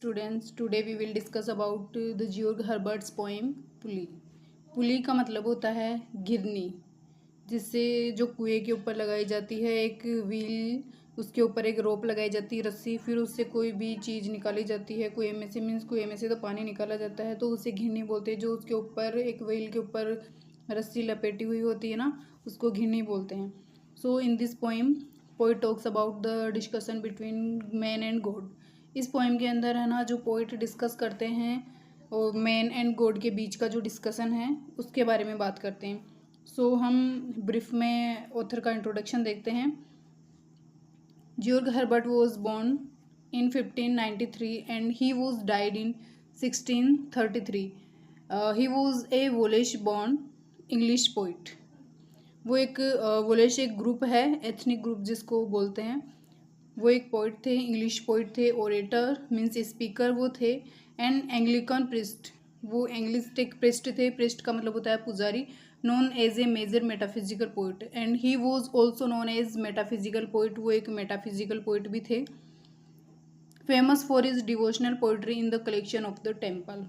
Students, today we will discuss about the George Herbert's poem पुली। पुली का मतलब होता है घिरनी, जिससे जो कुएं के ऊपर लगाई जाती है एक व्हील, उसके ऊपर एक रोप लगाई जाती है रस्सी, फिर उससे कोई भी चीज़ निकाली जाती है कुएं में से। मीन्स कुएं में से तो पानी निकाला जाता है, तो उसे घिरनी बोलते हैं। जो उसके ऊपर एक व्हील के ऊपर रस्सी लपेटी हुई होती है ना, उसको घिरनी बोलते हैं। So in this poem poet talks about the discussion between man and God. इस पोएम के अंदर है ना, जो पोइट डिस्कस करते हैं और मैन एंड गॉड के बीच का जो डिस्कशन है उसके बारे में बात करते हैं। सो हम ब्रीफ में ऑथर का इंट्रोडक्शन देखते हैं। George Herbert was born in 1593 and he was died in 1633। He was a Welsh born English poet. वो एक वोलिश एक ग्रुप है, एथनिक ग्रुप जिसको बोलते हैं। वो एक पोइट थे, इंग्लिश पोइट थे, ओरेटर मीन्स स्पीकर वो थे, एंड एंग्लिकन प्रिस्ट, वो एंग्लिस्टिक प्रिस्ट थे। प्रिस्ट का मतलब होता है पुजारी। Known as a major metaphysical poet and he was also known as metaphysical poet. वो एक मेटाफिजिकल पोइट भी थे। Famous for is devotional poetry in the collection of the temple.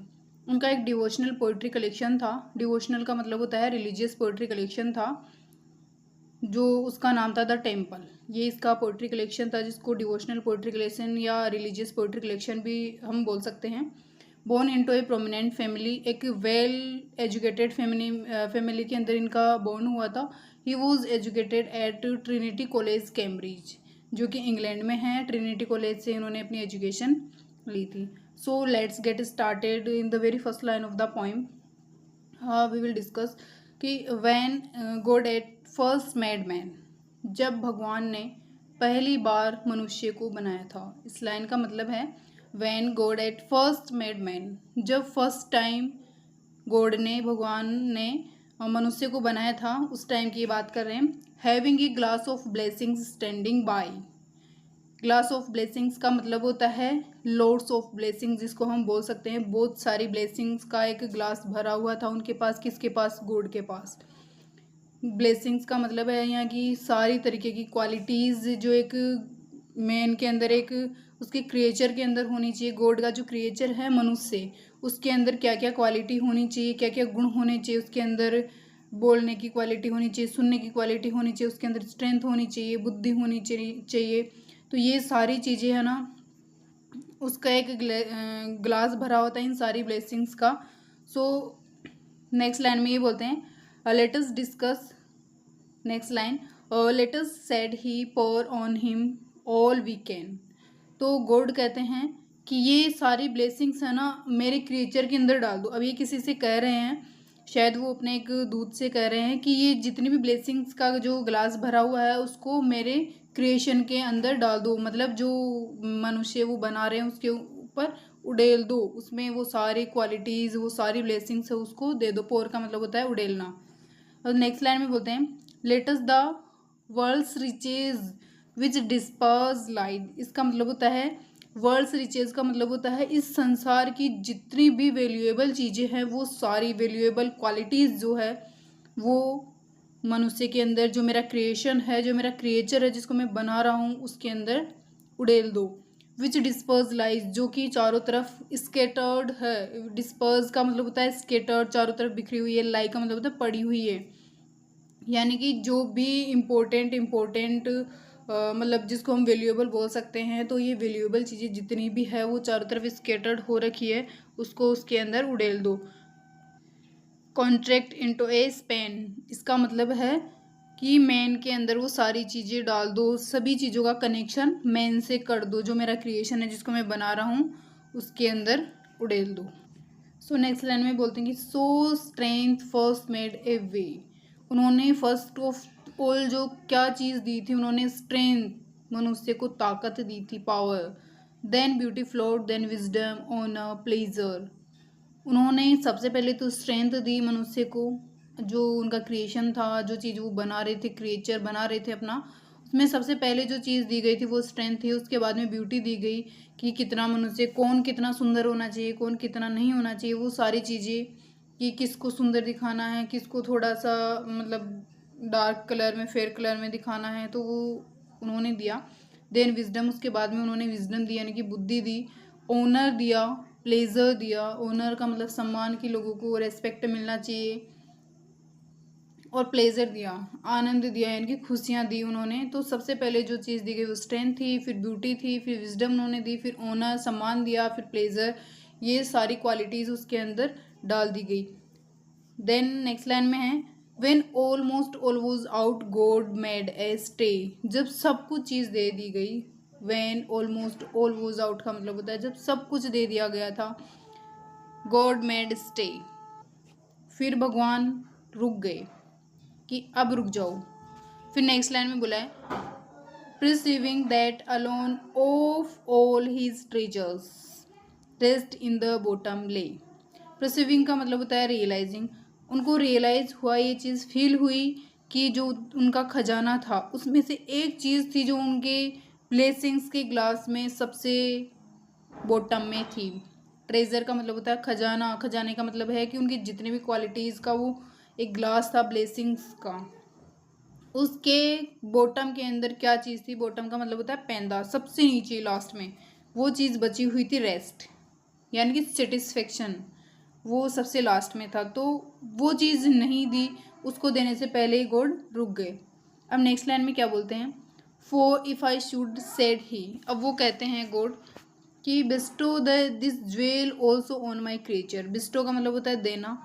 उनका एक डिवोशनल पोइट्री कलेक्शन था। डिवोशनल का मतलब होता है रिलीजियस पोइट्री कलेक्शन था, जो उसका नाम था द टेम्पल। ये इसका पोइट्री कलेक्शन था, जिसको डिवोशनल पोइट्री कलेक्शन या रिलीजियस पोइट्री कलेक्शन भी हम बोल सकते हैं। Born into a prominent family, एक वेल एजुकेटेड फैमिली के अंदर इनका बोर्न हुआ था। He was educated at Trinity college Cambridge, जो कि इंग्लैंड में है। ट्रिनिटी कॉलेज से इन्होंने अपनी एजुकेशन ली थी। So let's get started in the very first line of the poem. We will discuss कि when God at first made man, जब भगवान ने पहली बार मनुष्य को बनाया था। इस लाइन का मतलब है when God at first made man, जब फर्स्ट टाइम गॉड ने, भगवान ने मनुष्य को बनाया था, उस टाइम की बात कर रहे हैं। Having a glass of blessings standing bye. Glass of blessings का मतलब होता है लॉर्ड्स ऑफ ब्लेसिंग्स, जिसको हम बोल सकते हैं। बहुत सारी ब्लेसिंग्स का एक ग्लास भरा हुआ था उनके पास। किसके पास? गॉड के पास। ब्लेसिंग्स का मतलब है यहाँ की सारी तरीके की क्वालिटीज़ जो एक मैन के अंदर, एक उसके क्रिएचर के अंदर होनी चाहिए। गॉड का जो क्रिएचर है मनुष्य, उसके अंदर क्या क्या क्वालिटी होनी चाहिए, क्या क्या गुण होने चाहिए उसके अंदर। बोलने की क्वालिटी होनी चाहिए, सुनने की क्वालिटी होनी चाहिए, उसके अंदर स्ट्रेंथ होनी चाहिए, बुद्धि होनी चाहिए। तो ये सारी चीज़ें है ना, उसका एक ग्लास भरा होता है इन सारी ब्लेसिंग्स का। सो नेक्स्ट लाइन में ये बोलते हैं, let us discuss. Next line, let us said he pour on him all we can. तो गॉड कहते हैं कि ये सारी ब्लेसिंग्स है ना, मेरे क्रिएचर के अंदर डाल दो। अब ये किसी से कह रहे हैं, शायद वो अपने एक दूत से कह रहे हैं कि ये जितनी भी ब्लेसिंग्स का जो ग्लास भरा हुआ है उसको मेरे क्रिएशन के अंदर डाल दो। मतलब जो मनुष्य वो बना रहे हैं उसके ऊपर उड़ेल दो, उसमें वो सारी क्वालिटीज़, वो सारी ब्लेसिंग्स है उसको दे दो। पोर का मतलब होता है उड़ेलना। और नेक्स्ट लाइन में बोलते हैं, let us the world's riches which disperse light. इसका मतलब होता है वर्ल्ड्स रिचेज का मतलब होता है इस संसार की जितनी भी वैल्यूएबल चीज़ें हैं, वो सारी वैल्यूएबल क्वालिटीज़ जो है वो मनुष्य के अंदर, जो मेरा क्रिएशन है, जो मेरा क्रिएचर है, जिसको मैं बना रहा हूँ, उसके अंदर उड़ेल दो। विच डिस्पर्स लाइज, जो कि चारों तरफ स्केटर्ड है। डिस्पर्स का मतलब होता है स्केटर्ड, चारों तरफ बिखरी हुई है। लाई का मतलब होता है पड़ी हुई है, यानी कि जो भी इम्पोर्टेंट मतलब जिसको हम वैल्यूएबल बोल सकते हैं। तो ये वैल्यूएबल चीज़ें जितनी भी है वो चारों तरफ स्केटर्ड हो रखी है, उसको उसके अंदर उड़ेल दो। कॉन्ट्रैक्ट इनटू ए स्पेन, इसका मतलब है कि मैन के अंदर वो सारी चीज़ें डाल दो, सभी चीज़ों का कनेक्शन मैन से कर दो। जो मेरा क्रिएशन है, जिसको मैं बना रहा हूँ, उसके अंदर उड़ेल दो। सो नेक्स्ट लाइन में बोलते हैं कि so strength first made a way. उन्होंने फर्स्ट ऑफ ऑल जो क्या चीज़ दी थी, उन्होंने स्ट्रेंथ, मनुष्य को ताकत दी थी, power. Then beauty flowed, then wisdom, honour, pleasure. उन्होंने सबसे पहले तो स्ट्रेंथ दी मनुष्य को, जो उनका क्रिएशन था, जो चीज़ वो बना रहे थे, क्रिएचर बना रहे थे अपना, उसमें सबसे पहले जो चीज़ दी गई थी वो स्ट्रेंथ थी। उसके बाद में ब्यूटी दी गई कि कितना मनुष्य, कौन कितना सुंदर होना चाहिए, कौन कितना नहीं होना चाहिए, वो सारी चीज़ें, कि किसको सुंदर दिखाना है, किसको थोड़ा सा मतलब डार्क कलर में, फेयर कलर में दिखाना है, तो वो उन्होंने दिया। देन विजडम, उसके बाद में उन्होंने विजडम दी, यानी कि बुद्धि दी। ऑनर दिया, प्लेजर दिया। ऑनर का मतलब सम्मान, की लोगों को रेस्पेक्ट मिलना चाहिए, और प्लेजर दिया, आनंद दिया, यानी कि खुशियाँ दी उन्होंने। तो सबसे पहले जो चीज़ दी गई वो स्ट्रेंथ थी, फिर ब्यूटी थी, फिर विजडम उन्होंने दी, फिर ऑनर सम्मान दिया, फिर प्लेजर, ये सारी क्वालिटीज़ उसके अंदर डाल दी गई। देन नेक्स्ट लाइन में है when almost all was out God made a stay, जब सब कुछ चीज़ दे दी गई। When almost all was out का मतलब होता है जब सब कुछ दे दिया गया था, गॉड मेड स्टे, फिर भगवान रुक गए कि अब रुक जाओ। फिर नेक्स्ट लाइन में बोला है perceiving that alone of all his treasures rest in the bottom lay। perceiving का मतलब होता है रियलाइजिंग, उनको रियलाइज हुआ, ये चीज़ फील हुई कि जो उनका खजाना था उसमें से एक चीज़ थी जो उनके ब्लेसिंग्स के ग्लास में सबसे बॉटम में थी। ट्रेजर का मतलब होता है खजाना, खजाने का मतलब है कि उनकी जितने भी क्वालिटीज़ का वो एक ग्लास था ब्लेसिंग्स का, उसके बॉटम के अंदर क्या चीज़ थी। बॉटम का मतलब होता है पैंदा, सबसे नीचे लास्ट में वो चीज़ बची हुई थी, रेस्ट यानी कि सेटिस्फेक्शन, वो सबसे लास्ट में था। तो वो चीज़ नहीं दी, उसको देने से पहले ही गॉड रुक गए। अब नेक्स्ट लाइन में क्या बोलते हैं, for if I should said he, अब वो कहते हैं गॉड कि bestow the this jewel also on my creature. Bestow का मतलब होता है देना,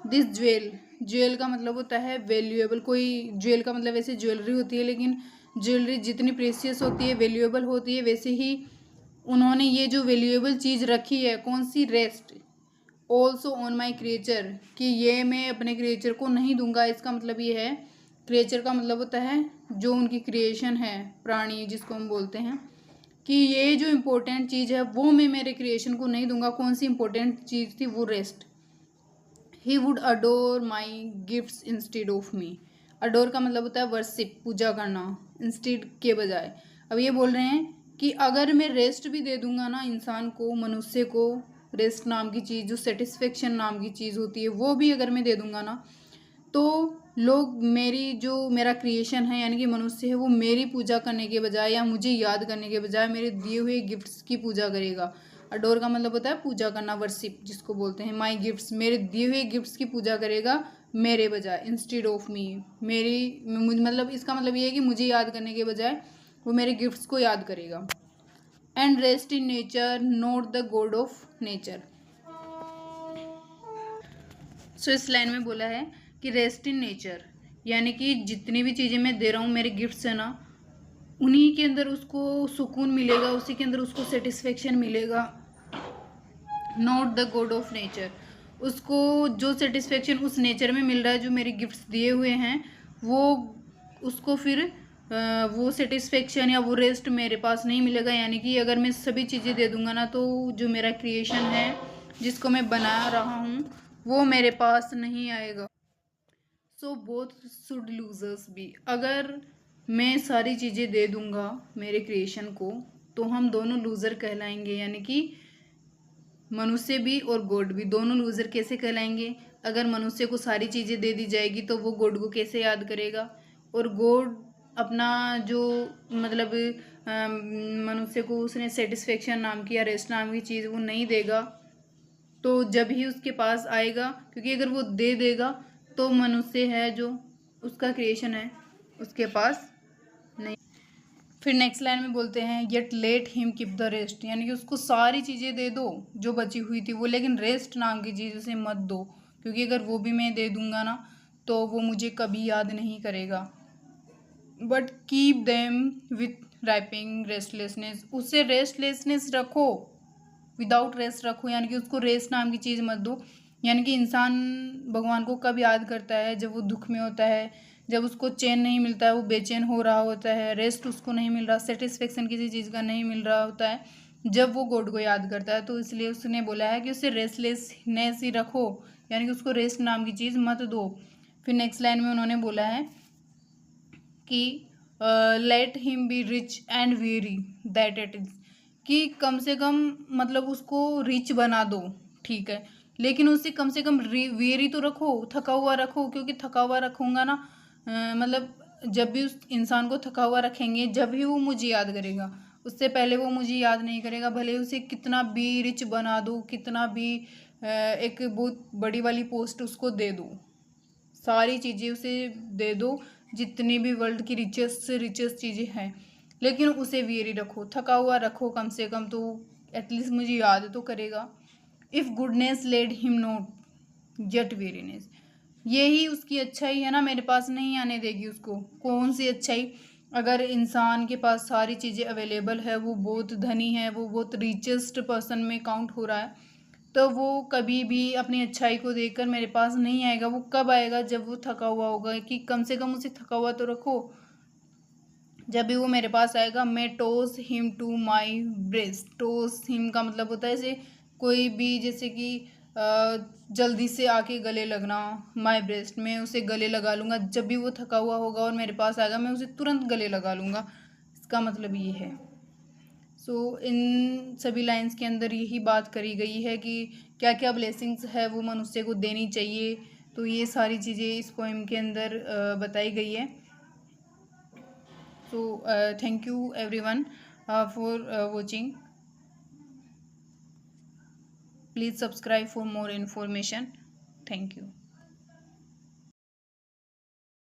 दिस ज्वेल, ज्वेल का मतलब होता है वैल्यूएबल, कोई ज्वेल का मतलब वैसे ज्वेलरी होती है, लेकिन ज्वेलरी जितनी प्रेशियस होती है, वैल्यूएबल होती है, वैसे ही उन्होंने ये जो वैल्यूएबल चीज़ रखी है, कौन सी, rest, also on my creature, कि ये मैं अपने क्रिएचर को नहीं दूंगा। इसका मतलब ये है, क्रिएचर का मतलब होता है जो उनकी क्रिएशन है, प्राणी जिसको हम बोलते हैं, कि ये जो इम्पोर्टेंट चीज़ है वो मैं मेरे क्रिएशन को नहीं दूंगा। कौन सी इम्पोर्टेंट चीज़ थी, वो rest. He would adore my gifts instead of me. Adore का मतलब होता है वर्शिप, पूजा करना, इंस्टेड के बजाय। अब ये बोल रहे हैं कि अगर मैं रेस्ट भी दे दूंगा ना इंसान को, मनुष्य को, रेस्ट नाम की चीज़, जो सेटिस्फेक्शन नाम की चीज़ होती है, वो भी अगर मैं दे दूंगा ना, तो लोग मेरी जो मेरा क्रिएशन है यानी कि मनुष्य है, वो मेरी पूजा करने के बजाय या मुझे याद करने के बजाय मेरे दिए हुए गिफ्ट्स की पूजा करेगा। अडोर का मतलब होता है पूजा करना, वर्शिप जिसको बोलते हैं। माई गिफ्ट्स, मेरे दिए हुए गिफ्ट्स की पूजा करेगा मेरे बजाय, इंस्टेड ऑफ मी, मेरी मतलब इसका मतलब ये है कि मुझे याद करने के बजाय वो मेरे गिफ्ट्स को याद करेगा। And rest in nature not the God of nature. So इस लाइन में बोला है कि रेस्ट इन नेचर, यानी कि जितनी भी चीज़ें मैं दे रहा हूँ, मेरे गिफ्ट्स है ना, उन्हीं के अंदर उसको सुकून मिलेगा, उसी के अंदर उसको सेटिस्फेक्शन मिलेगा। Not the God of nature, उसको जो सेटिस्फेक्शन उस नेचर में मिल रहा है जो मेरे गिफ्ट्स दिए हुए हैं, वो उसको फिर वो सेटिस्फेक्शन या वो रेस्ट मेरे पास नहीं मिलेगा। यानी कि अगर मैं सभी चीज़ें दे दूंगा ना, तो जो मेरा क्रिएशन है जिसको मैं बना रहा हूँ वो मेरे पास नहीं आएगा। सो बोथ शुड लूजर्स भी, अगर मैं सारी चीज़ें दे दूंगा मेरे क्रिएशन को, तो हम दोनों लूज़र कहलाएंगे। यानी कि मनुष्य भी और गॉड भी, दोनों लूज़र कैसे कहलाएंगे, अगर मनुष्य को सारी चीज़ें दे दी जाएगी तो वो गॉड को कैसे याद करेगा, और गॉड अपना जो मतलब मनुष्य को उसने सेटिस्फेक्शन नाम की या रेस्ट नाम की चीज़ वो नहीं देगा, तो जब ही उसके पास आएगा, क्योंकि अगर वो दे देगा तो मनुष्य है जो उसका क्रिएशन है उसके पास नहीं। फिर नेक्स्ट लाइन में बोलते हैं yet let him keep the rest, यानी कि उसको सारी चीज़ें दे दो जो बची हुई थी वो, लेकिन रेस्ट नाम की चीज़ उसे मत दो, क्योंकि अगर वो भी मैं दे दूंगा ना तो वो मुझे कभी याद नहीं करेगा। But keep them with ripening restlessness, उससे रेस्टलेसनेस रखो, विदाउट रेस्ट रखो, यानी कि उसको रेस्ट नाम की चीज़ मत दो। यानी कि इंसान भगवान को कब याद करता है, जब वो दुख में होता है, जब उसको चैन नहीं मिलता है, वो बेचैन हो रहा होता है, रेस्ट उसको नहीं मिल रहा, सेटिस्फेक्शन किसी चीज़ का नहीं मिल रहा होता है, जब वो गॉड को याद करता है। तो इसलिए उसने बोला है कि उससे रेस्टलेसनेस ही रखो, यानी कि उसको रेस्ट नाम की चीज़ मत दो। फिर नेक्स्ट लाइन में उन्होंने बोला है कि let him be rich and very that it is, कि कम से कम मतलब उसको रिच बना दो, ठीक है, लेकिन उसे कम से कम वेरी तो रखो, थका हुआ रखो, क्योंकि थका हुआ रखूँगा ना मतलब जब भी उस इंसान को थका हुआ रखेंगे जब भी वो मुझे याद करेगा। उससे पहले वो मुझे याद नहीं करेगा, भले उसे कितना भी रिच बना दो, कितना भी एक बहुत बड़ी वाली पोस्ट उसको दे दो, सारी चीज़ें उसे दे दो, जितनी भी वर्ल्ड की रिचेस्ट से रिचेस्ट चीज़ें हैं, लेकिन उसे वेरी रखो, थका हुआ रखो कम से कम, तो एटलीस्ट मुझे याद तो करेगा। If goodness led him not yet weariness, यही उसकी अच्छाई है ना, मेरे पास नहीं आने देगी उसको। कौन सी अच्छाई? अगर इंसान के पास सारी चीज़ें अवेलेबल है, वो बहुत धनी है, वो बहुत रिचेस्ट पर्सन में काउंट हो रहा है, तो वो कभी भी अपनी अच्छाई को देखकर मेरे पास नहीं आएगा। वो कब आएगा? जब वो थका हुआ होगा, कि कम से कम उसे थका हुआ तो रखो। जब भी वो मेरे पास आएगा, मैं toss him to my breast. Toss him का मतलब होता है जैसे कोई भी, जैसे कि जल्दी से आके गले लगना, माई ब्रेस्ट में उसे गले लगा लूँगा। जब भी वो थका हुआ होगा और मेरे पास आएगा, मैं उसे तुरंत गले लगा लूँगा। इसका मतलब ये है। सो इन सभी लाइंस के अंदर यही बात करी गई है कि क्या क्या ब्लेसिंग्स है वो मनुष्य को देनी चाहिए। तो ये सारी चीज़ें इस पोएम के अंदर बताई गई है। So thank you everyone for watching. Please subscribe for more information. Thank you.